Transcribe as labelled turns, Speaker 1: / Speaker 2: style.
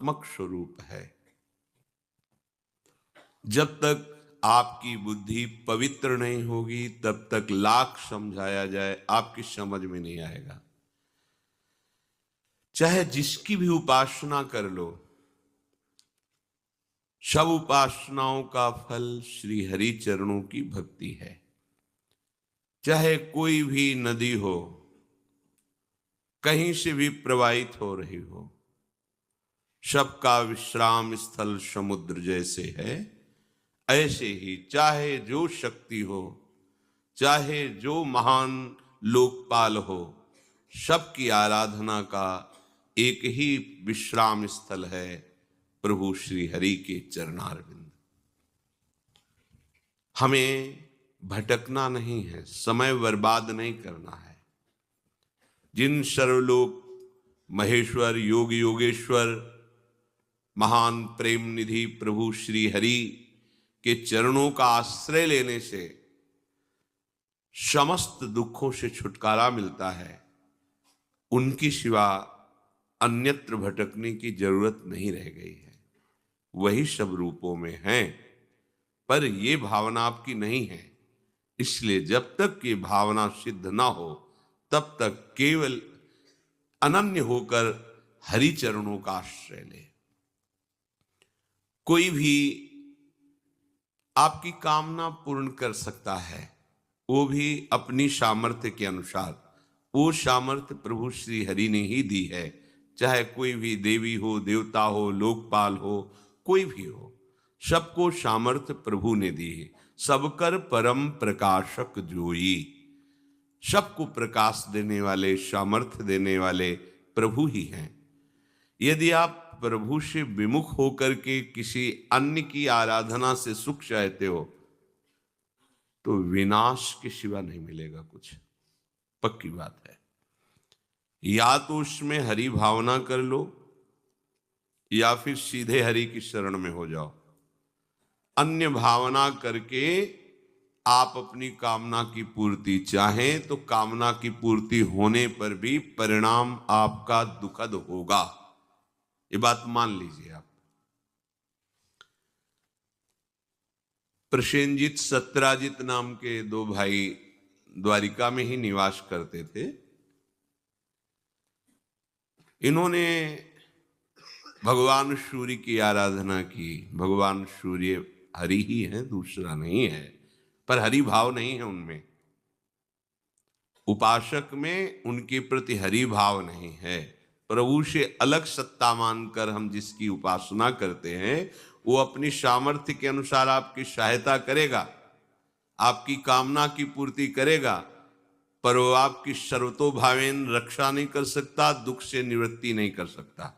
Speaker 1: आत्मक स्वरूप है। जब तक आपकी बुद्धि पवित्र नहीं होगी तब तक लाख समझाया जाए आपकी समझ में नहीं आएगा। चाहे जिसकी भी उपासना कर लो, सब उपासनाओं का फल श्री हरि चरणों की भक्ति है। चाहे कोई भी नदी हो, कहीं से भी प्रवाहित हो रही हो, सबका विश्राम स्थल समुद्र जैसे है। ऐसे ही चाहे जो शक्ति हो, चाहे जो महान लोकपाल हो, सबकी आराधना का एक ही विश्राम स्थल है, प्रभु श्री हरि के चरणारविंद। हमें भटकना नहीं है, समय बर्बाद नहीं करना है। जिन सर्वलोक महेश्वर, योग योगेश्वर, महान प्रेम निधि प्रभु श्री हरि के चरणों का आश्रय लेने से समस्त दुखों से छुटकारा मिलता है, उनकी सिवा अन्यत्र भटकने की जरूरत नहीं रह गई है। वही सब रूपों में हैं, पर ये भावना आपकी नहीं है। इसलिए जब तक ये भावना सिद्ध ना हो तब तक केवल अनन्य होकर हरि चरणों का आश्रय ले। कोई भी आपकी कामना पूर्ण कर सकता है, वो भी अपनी सामर्थ्य के अनुसार। वो सामर्थ्य प्रभु श्री हरि ने ही दी है। चाहे कोई भी देवी हो, देवता हो, लोकपाल हो, कोई भी हो, सबको सामर्थ्य प्रभु ने दी है। सबकर परम प्रकाशक जोई, सबको प्रकाश देने वाले, सामर्थ्य देने वाले प्रभु ही हैं। यदि आप प्रभु से विमुख होकर के किसी अन्य की आराधना से सुख चाहते हो तो विनाश के सिवा नहीं मिलेगा कुछ, पक्की बात है। या तो उसमें हरि भावना कर लो या फिर सीधे हरि की शरण में हो जाओ। अन्य भावना करके आप अपनी कामना की पूर्ति चाहें तो कामना की पूर्ति होने पर भी परिणाम आपका दुखद होगा, ये बात मान लीजिए आप। प्रसेनजीत सत्राजित नाम के दो भाई द्वारिका में ही निवास करते थे। इन्होंने भगवान सूर्य की आराधना की। भगवान सूर्य हरि ही है, दूसरा नहीं है, पर हरि भाव नहीं है उनमें। उपासक में उनके प्रति हरि भाव नहीं है। प्रभु से अलग सत्ता मानकर हम जिसकी उपासना करते हैं वो अपनी सामर्थ्य के अनुसार आपकी सहायता करेगा, आपकी कामना की पूर्ति करेगा, पर वो आपकी सर्वतोभावेन रक्षा नहीं कर सकता, दुख से निवृत्ति नहीं कर सकता।